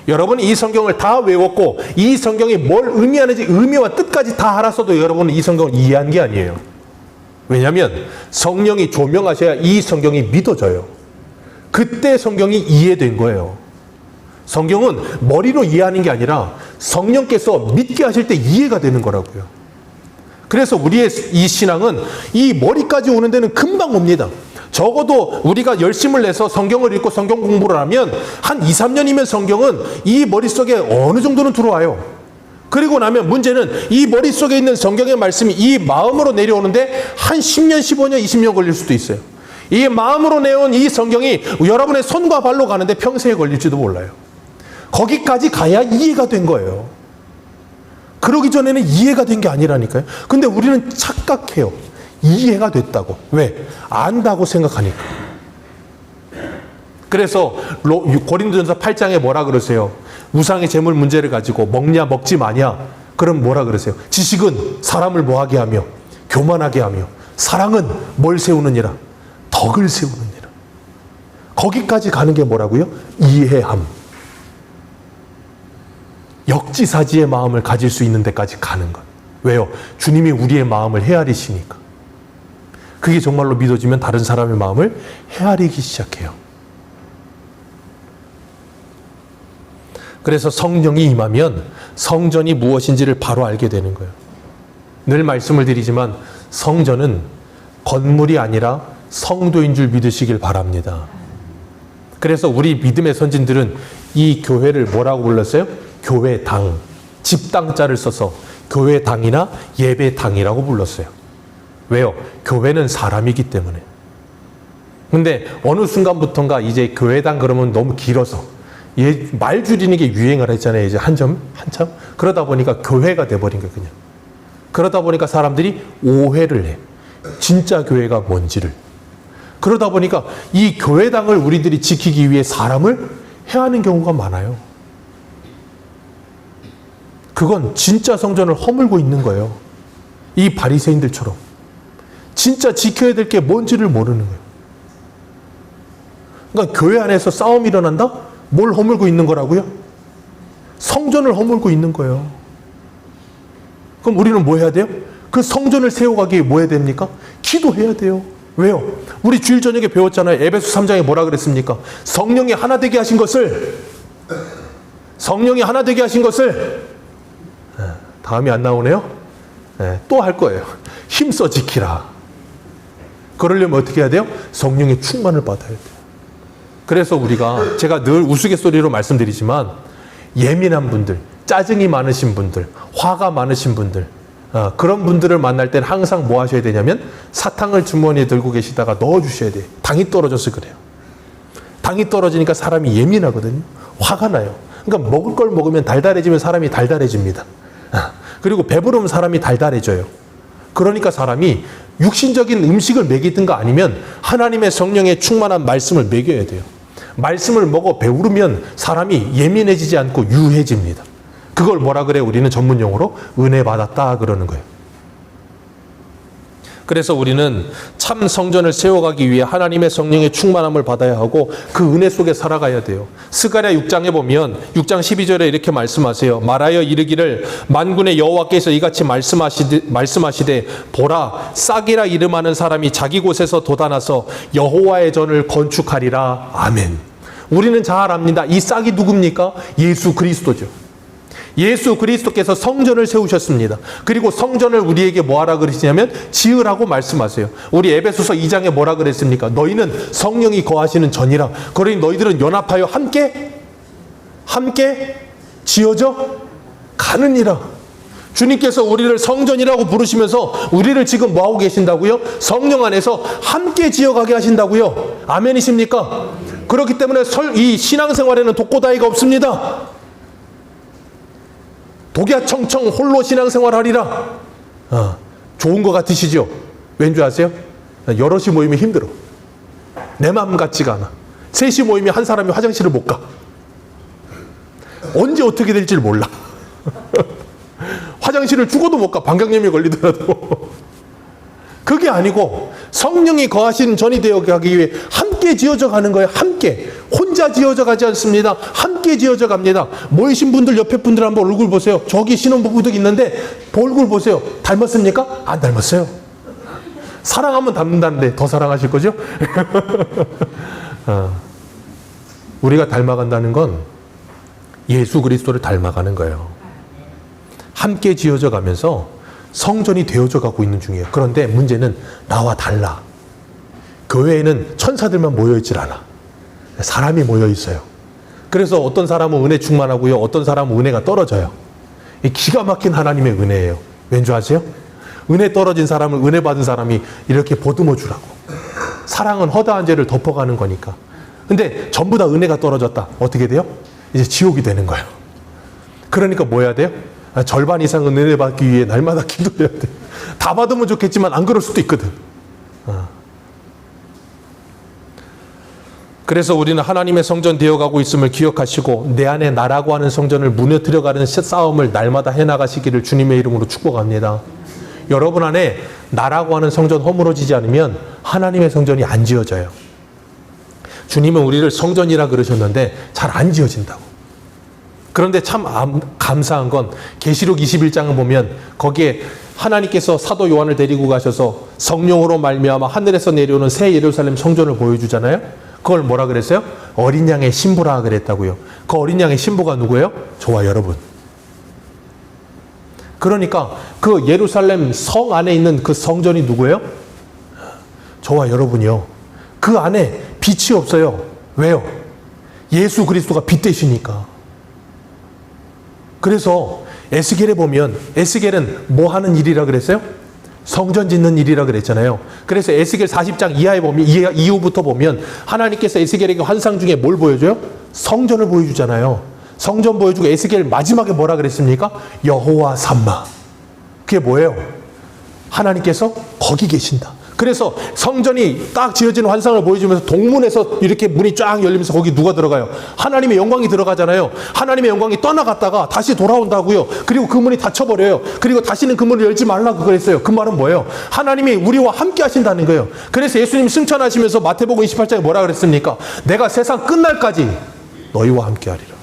여러분이 이 성경을 다 외웠고 이 성경이 뭘 의미하는지 의미와 뜻까지 다 알았어도 여러분은 이 성경을 이해한 게 아니에요. 왜냐하면 성령이 조명하셔야 이 성경이 믿어져요. 그때 성경이 이해된 거예요. 성경은 머리로 이해하는 게 아니라 성령께서 믿게 하실 때 이해가 되는 거라고요. 그래서 우리의 이 신앙은 이 머리까지 오는 데는 금방 옵니다. 적어도 우리가 열심을 내서 성경을 읽고 성경 공부를 하면 한 2, 3년이면 성경은 이 머릿속에 어느 정도는 들어와요. 그리고 나면 문제는 이 머릿속에 있는 성경의 말씀이 이 마음으로 내려오는데 한 10년, 15년, 20년 걸릴 수도 있어요. 이 마음으로 내온 이 성경이 여러분의 손과 발로 가는데 평생에 걸릴지도 몰라요. 거기까지 가야 이해가 된 거예요. 그러기 전에는 이해가 된 게 아니라니까요. 근데 우리는 착각해요. 이해가 됐다고. 왜? 안다고 생각하니까. 그래서 고린도전서 8장에 뭐라 그러세요? 우상의 재물 문제를 가지고 먹냐 먹지 마냐? 그럼 뭐라 그러세요? 지식은 사람을 뭐하게 하며 교만하게 하며 사랑은 뭘 세우느니라? 덕을 세우느니라. 거기까지 가는 게 뭐라고요? 이해함. 역지사지의 마음을 가질 수 있는 데까지 가는 것. 왜요? 주님이 우리의 마음을 헤아리시니까. 그게 정말로 믿어지면 다른 사람의 마음을 헤아리기 시작해요. 그래서 성령이 임하면 성전이 무엇인지를 바로 알게 되는 거예요. 늘 말씀을 드리지만 성전은 건물이 아니라 성도인 줄 믿으시길 바랍니다. 그래서 우리 믿음의 선진들은 이 교회를 뭐라고 불렀어요? 교회당, 집당자를 써서 교회당이나 예배당이라고 불렀어요. 왜요? 교회는 사람이기 때문에. 근데 어느 순간부터인가 이제 교회당 그러면 너무 길어서 말 줄이는 게 유행을 했잖아요. 이제 한참. 그러다 보니까 교회가 돼버린 거예요, 그냥. 그러다 보니까 사람들이 오해를 해. 진짜 교회가 뭔지를. 그러다 보니까 이 교회당을 우리들이 지키기 위해 사람을 해하는 경우가 많아요. 그건 진짜 성전을 허물고 있는 거예요. 이 바리새인들처럼. 진짜 지켜야 될 게 뭔지를 모르는 거예요. 그러니까 교회 안에서 싸움이 일어난다? 뭘 허물고 있는 거라고요? 성전을 허물고 있는 거예요. 그럼 우리는 뭐 해야 돼요? 그 성전을 세워가기 위해 뭐 해야 됩니까? 기도해야 돼요. 왜요? 우리 주일 저녁에 배웠잖아요. 에베소 3장에 뭐라 그랬습니까? 성령이 하나 되게 하신 것을 다음이 안 나오네요. 또 할 거예요. 힘써 지키라. 그러려면 어떻게 해야 돼요? 성령의 충만을 받아야 돼요. 그래서 우리가 제가 늘 우스갯소리로 말씀드리지만 예민한 분들, 짜증이 많으신 분들, 화가 많으신 분들, 그런 분들을 만날 때는 항상 뭐 하셔야 되냐면 사탕을 주머니에 들고 계시다가 넣어주셔야 돼요. 당이 떨어져서 그래요. 당이 떨어지니까 사람이 예민하거든요. 화가 나요. 그러니까 먹을 걸 먹으면 달달해지면 사람이 달달해집니다. 그리고 배부르면 사람이 달달해져요. 그러니까 사람이 육신적인 음식을 먹이든가 아니면 하나님의 성령의 충만한 말씀을 먹여야 돼요. 말씀을 먹어 배부르면 사람이 예민해지지 않고 유해집니다. 그걸 뭐라 그래요? 우리는 전문 용어로 은혜 받았다 그러는 거예요. 그래서 우리는 참 성전을 세워가기 위해 하나님의 성령의 충만함을 받아야 하고 그 은혜 속에 살아가야 돼요. 스가랴 6장에 보면 6장 12절에 이렇게 말씀하세요. 말하여 이르기를 만군의 여호와께서 이같이 말씀하시되 보라 싹이라 이름하는 사람이 자기 곳에서 돋아나서 여호와의 전을 건축하리라. 아멘. 우리는 잘 압니다. 이 싹이 누굽니까? 예수 그리스도죠. 예수 그리스도께서 성전을 세우셨습니다. 그리고 성전을 우리에게 뭐하라 그러시냐면 지으라고 말씀하세요. 우리 에베소서 2장에 뭐라 그랬습니까? 너희는 성령이 거하시는 전이라. 그러니 너희들은 연합하여 함께 지어져 가느니라. 주님께서 우리를 성전이라고 부르시면서 우리를 지금 뭐하고 계신다고요? 성령 안에서 함께 지어가게 하신다고요. 아멘이십니까? 그렇기 때문에 이 신앙생활에는 독고다이가 없습니다. 독야청청 홀로 신앙생활하리라. 좋은 거 같으시죠? 왠지 아세요? 여럿이 모이면 힘들어. 내 마음 같지가 않아. 셋이 모이면 한 사람이 화장실을 못 가. 언제 어떻게 될지 몰라. 화장실을 죽어도 못 가. 방광염이 걸리더라도. 그게 아니고 성령이 거하시는 전이 되어 가기 위해 함께 지어져 가는 거예요. 함께. 혼자 지어져 가지 않습니다. 함께 지어져 갑니다. 모이신 분들 옆에 분들 한번 얼굴 보세요. 저기 신혼부부도 있는데 얼굴 보세요. 닮았습니까? 안 닮았어요. 사랑하면 닮는다는데 더 사랑하실 거죠? 우리가 닮아간다는 건 예수 그리스도를 닮아가는 거예요. 함께 지어져 가면서 성전이 되어져 가고 있는 중이에요. 그런데 문제는 나와 달라. 교회에는 천사들만 모여있질 않아. 사람이 모여있어요. 그래서 어떤 사람은 은혜 충만하고요. 어떤 사람은 은혜가 떨어져요. 이 기가 막힌 하나님의 은혜예요. 왠 줄 아세요? 은혜 떨어진 사람을 은혜 받은 사람이 이렇게 보듬어 주라고. 사랑은 허다한 죄를 덮어가는 거니까. 근데 전부 다 은혜가 떨어졌다. 어떻게 돼요? 이제 지옥이 되는 거예요. 그러니까 뭐 해야 돼요? 절반 이상은 은혜 받기 위해 날마다 기도해야 돼. 다 받으면 좋겠지만 안 그럴 수도 있거든. 그래서 우리는 하나님의 성전 되어가고 있음을 기억하시고 내 안에 나라고 하는 성전을 무너뜨려가는 싸움을 날마다 해나가시기를 주님의 이름으로 축복합니다. 여러분 안에 나라고 하는 성전 허물어지지 않으면 하나님의 성전이 안 지어져요. 주님은 우리를 성전이라 그러셨는데 잘 안 지어진다고. 그런데 참 감사한 건 계시록 21장을 보면 거기에 하나님께서 사도 요한을 데리고 가셔서 성령으로 말미암아 하늘에서 내려오는 새 예루살렘 성전을 보여주잖아요. 그걸 뭐라 그랬어요? 어린 양의 신부라 그랬다고요. 그 어린 양의 신부가 누구예요? 저와 여러분. 그러니까 그 예루살렘 성 안에 있는 그 성전이 누구예요? 저와 여러분이요. 그 안에 빛이 없어요. 왜요? 예수 그리스도가 빛 되시니까. 그래서 에스겔에 보면 에스겔은 뭐 하는 일이라 그랬어요? 성전 짓는 일이라 그랬잖아요. 그래서 에스겔 40장 이하에 보면 이후부터 보면 하나님께서 에스겔에게 환상 중에 뭘 보여줘요? 성전을 보여주잖아요. 성전 보여주고 에스겔 마지막에 뭐라 그랬습니까? 여호와 삼마. 그게 뭐예요? 하나님께서 거기 계신다. 그래서 성전이 딱 지어지는 환상을 보여주면서 동문에서 이렇게 문이 쫙 열리면서 거기 누가 들어가요? 하나님의 영광이 들어가잖아요. 하나님의 영광이 떠나갔다가 다시 돌아온다고요. 그리고 그 문이 닫혀버려요. 그리고 다시는 그 문을 열지 말라고 그랬어요. 그 말은 뭐예요? 하나님이 우리와 함께 하신다는 거예요. 그래서 예수님 승천하시면서 마태복음 28장에 뭐라 그랬습니까? 내가 세상 끝날까지 너희와 함께 하리라.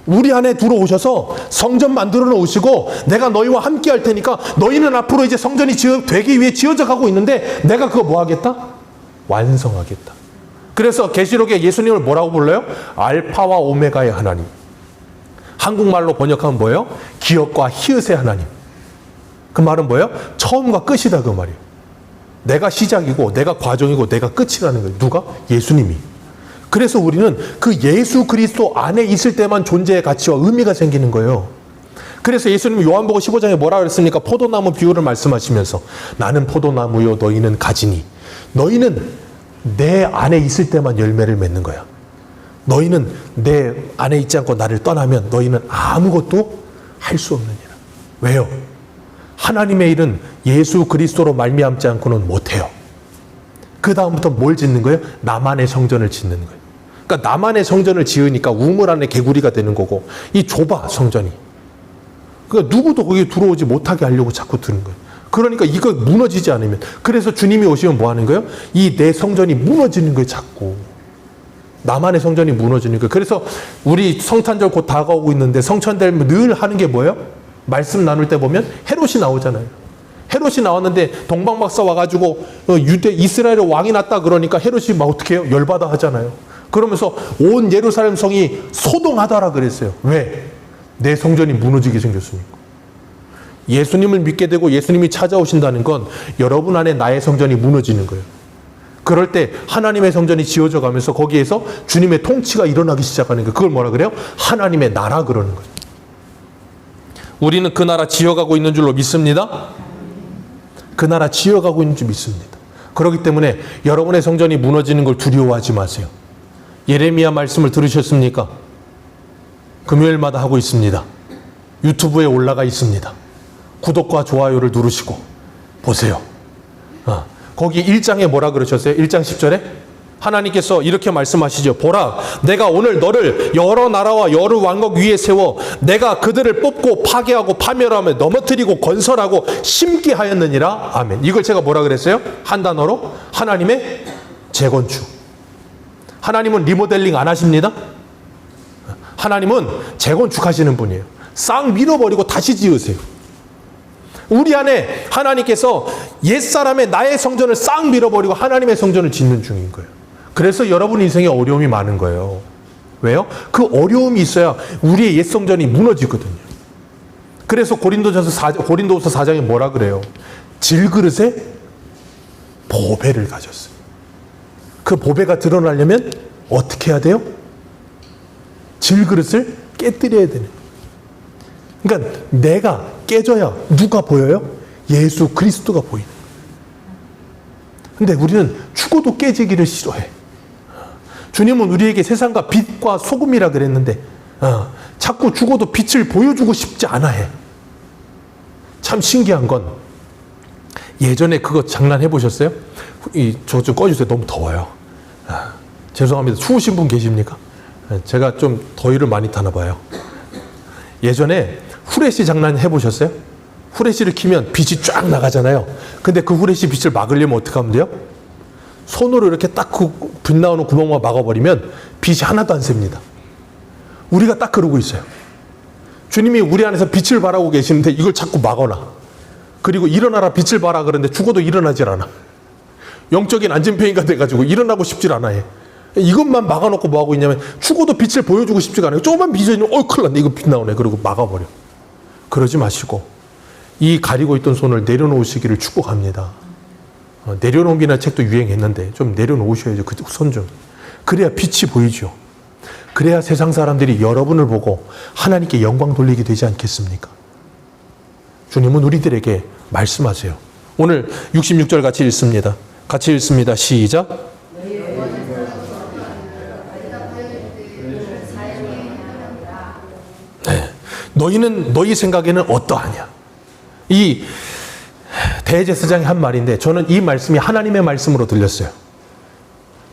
우리 안에 들어오셔서 성전 만들어 놓으시고 내가 너희와 함께 할 테니까 너희는 앞으로 이제 성전이 되기 위해 지어져 가고 있는데 내가 그거 뭐 하겠다? 완성하겠다. 그래서 계시록에 예수님을 뭐라고 불러요? 알파와 오메가의 하나님. 한국말로 번역하면 뭐예요? 기업과 히읗의 하나님. 그 말은 뭐예요? 처음과 끝이다 그 말이에요. 내가 시작이고 내가 과정이고 내가 끝이라는 거예요. 누가? 예수님이. 그래서 우리는 그 예수 그리스도 안에 있을 때만 존재의 가치와 의미가 생기는 거예요. 그래서 예수님이 요한복음 15장에 뭐라 그랬습니까? 포도나무 비유를 말씀하시면서 나는 포도나무요 너희는 가지니 너희는 내 안에 있을 때만 열매를 맺는 거야. 너희는 내 안에 있지 않고 나를 떠나면 너희는 아무것도 할 수 없느니라. 왜요? 하나님의 일은 예수 그리스도로 말미암지 않고는 못해요. 그 다음부터 뭘 짓는 거예요? 나만의 성전을 짓는 거예요. 그러니까 나만의 성전을 지으니까 우물 안에 개구리가 되는 거고 이 좁아 성전이. 그러니까 누구도 거기 들어오지 못하게 하려고 자꾸 드는 거예요. 그러니까 이거 무너지지 않으면 그래서 주님이 오시면 뭐 하는 거예요? 이 내 성전이 무너지는 거예요. 자꾸. 나만의 성전이 무너지는 거예요. 그래서 우리 성탄절 곧 다가오고 있는데 성탄절 늘 하는 게 뭐예요? 말씀 나눌 때 보면 헤롯이 나오잖아요. 헤롯이 나왔는데 동방박사 와가지고 이스라엘의 왕이 났다 그러니까 헤롯이 막 어떻게 해요? 열받아 하잖아요. 그러면서 온 예루살렘 성이 소동하다라 그랬어요. 왜? 내 성전이 무너지게 생겼으니까. 예수님을 믿게 되고 예수님이 찾아오신다는 건 여러분 안에 나의 성전이 무너지는 거예요. 그럴 때 하나님의 성전이 지어져 가면서 거기에서 주님의 통치가 일어나기 시작하는 거예요. 그걸 뭐라 그래요? 하나님의 나라 그러는 거예요. 우리는 그 나라 지어가고 있는 줄로 믿습니다. 그 나라 지어가고 있는 줄 믿습니다. 그렇기 때문에 여러분의 성전이 무너지는 걸 두려워하지 마세요. 예레미야 말씀을 들으셨습니까? 금요일마다 하고 있습니다. 유튜브에 올라가 있습니다. 구독과 좋아요를 누르시고 보세요. 거기 1장에 뭐라 그러셨어요? 1장 10절에 하나님께서 이렇게 말씀하시죠. 보라, 내가 오늘 너를 여러 나라와 여러 왕국 위에 세워 내가 그들을 뽑고 파괴하고 파멸하며 넘어뜨리고 건설하고 심게 하였느니라. 아멘. 이걸 제가 뭐라 그랬어요? 한 단어로 하나님의 재건축. 하나님은 리모델링 안 하십니다. 하나님은 재건축하시는 분이에요. 싹 밀어버리고 다시 지으세요. 우리 안에 하나님께서 옛사람의 나의 성전을 싹 밀어버리고 하나님의 성전을 짓는 중인 거예요. 그래서 여러분 인생에 어려움이 많은 거예요. 왜요? 그 어려움이 있어야 우리의 옛 성전이 무너지거든요. 그래서 고린도서 4장에 뭐라 그래요? 질그릇에 보배를 가졌어요. 그 보배가 드러나려면 어떻게 해야 돼요? 질그릇을 깨뜨려야 되는 거예요. 그러니까 내가 깨져야 누가 보여요? 예수 그리스도가 보이는 거예요. 근데 우리는 죽어도 깨지기를 싫어해. 주님은 우리에게 세상과 빛과 소금이라 그랬는데 자꾸 죽어도 빛을 보여주고 싶지 않아 해. 참 신기한 건 예전에 그거 장난해 보셨어요? 저 좀 꺼주세요. 너무 더워요. 죄송합니다. 추우신 분 계십니까? 제가 좀 더위를 많이 타나 봐요. 예전에 후레쉬 장난 해보셨어요? 후레쉬를 켜면 빛이 쫙 나가잖아요. 근데 그 후레쉬 빛을 막으려면 어떻게 하면 돼요? 손으로 이렇게 딱 그 빛 나오는 구멍만 막아버리면 빛이 하나도 안 셉니다. 우리가 딱 그러고 있어요. 주님이 우리 안에서 빛을 발하고 계시는데 이걸 자꾸 막아놔. 그리고 일어나라 빛을 발하 그러는데 죽어도 일어나질 않아. 영적인 안진뱅이가 돼가지고 일어나고 싶질 않아 해. 이것만 막아놓고 뭐 하고 있냐면 죽어도 빛을 보여주고 싶지가 않아요. 조금만 비전이면 큰일 났네. 이거 빛 나오네. 그러고 막아버려. 그러지 마시고 이 가리고 있던 손을 내려놓으시기를 축복합니다. 내려놓기나 책도 유행했는데 좀 내려놓으셔야죠. 그 손 좀. 그래야 빛이 보이죠. 그래야 세상 사람들이 여러분을 보고 하나님께 영광 돌리게 되지 않겠습니까? 주님은 우리들에게 말씀하세요. 오늘 66절 같이 읽습니다. 같이 읽습니다. 시작. 네. 너희는 너희 생각에는 어떠하냐? 이 대제사장이 한 말인데 저는 이 말씀이 하나님의 말씀으로 들렸어요.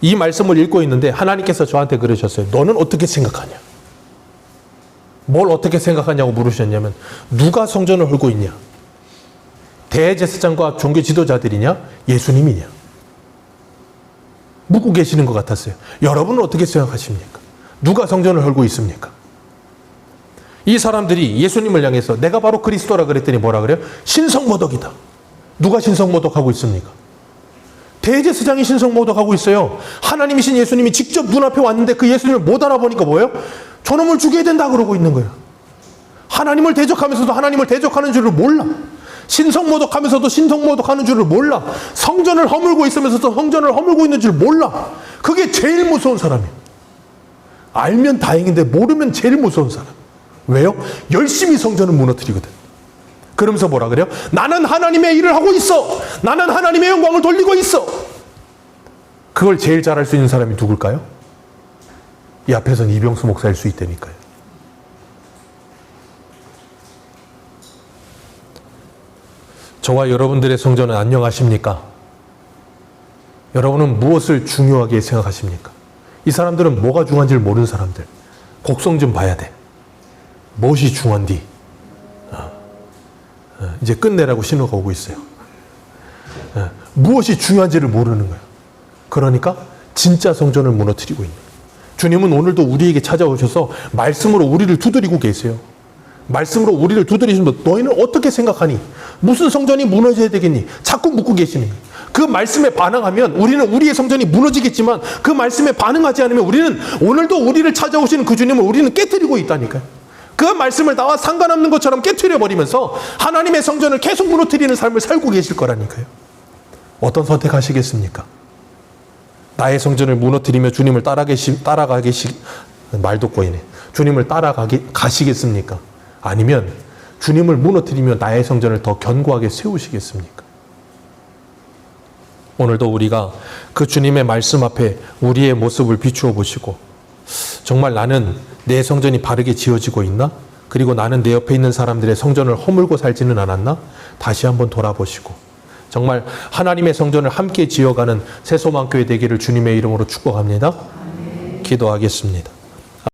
이 말씀을 읽고 있는데 하나님께서 저한테 그러셨어요. 너는 어떻게 생각하냐? 뭘 어떻게 생각하냐고 물으셨냐면 누가 성전을 헐고 있냐? 대제사장과 종교 지도자들이냐? 예수님이냐? 묻고 계시는 것 같았어요. 여러분은 어떻게 생각하십니까? 누가 성전을 헐고 있습니까? 이 사람들이 예수님을 향해서 내가 바로 그리스도라 그랬더니 뭐라 그래요? 신성모독이다. 누가 신성모독하고 있습니까? 대제사장이 신성모독하고 있어요. 하나님이신 예수님이 직접 눈앞에 왔는데 그 예수님을 못 알아보니까 뭐예요? 저놈을 죽여야 된다 그러고 있는 거예요. 하나님을 대적하면서도 하나님을 대적하는 줄을 몰라. 신성모독하면서도 신성모독하는 줄을 몰라. 성전을 허물고 있으면서도 성전을 허물고 있는 줄 몰라. 그게 제일 무서운 사람이에요. 알면 다행인데 모르면 제일 무서운 사람. 왜요? 열심히 성전을 무너뜨리거든. 그러면서 뭐라 그래요? 나는 하나님의 일을 하고 있어. 나는 하나님의 영광을 돌리고 있어. 그걸 제일 잘할 수 있는 사람이 누굴까요? 이 앞에서는 이병수 목사일 수 있다니까요. 저와 여러분들의 성전은 안녕하십니까? 여러분은 무엇을 중요하게 생각하십니까? 이 사람들은 뭐가 중요한지를 모르는 사람들. 곡성 좀 봐야 돼. 무엇이 중요한디? 이제 끝내라고 신호가 오고 있어요. 무엇이 중요한지를 모르는 거예요. 그러니까 진짜 성전을 무너뜨리고 있는 거예요. 주님은 오늘도 우리에게 찾아오셔서 말씀으로 우리를 두드리고 계세요. 말씀으로 우리를 두드리시면 너희는 어떻게 생각하니? 무슨 성전이 무너져야 되겠니? 자꾸 묻고 계시는 거예요. 그 말씀에 반응하면 우리는 우리의 성전이 무너지겠지만 그 말씀에 반응하지 않으면 우리는 오늘도 우리를 찾아오시는 그 주님을 우리는 깨트리고 있다니까요. 그 말씀을 나와 상관없는 것처럼 깨트려버리면서 하나님의 성전을 계속 무너뜨리는 삶을 살고 계실 거라니까요. 어떤 선택하시겠습니까? 나의 성전을 무너뜨리며 주님을 말도 꼬이네. 주님을 가시겠습니까? 아니면 주님을 무너뜨리며 나의 성전을 더 견고하게 세우시겠습니까? 오늘도 우리가 그 주님의 말씀 앞에 우리의 모습을 비추어 보시고 정말 나는 내 성전이 바르게 지어지고 있나? 그리고 나는 내 옆에 있는 사람들의 성전을 허물고 살지는 않았나? 다시 한번 돌아보시고 정말 하나님의 성전을 함께 지어가는 새소망교회 되기를 주님의 이름으로 축복합니다. 기도하겠습니다.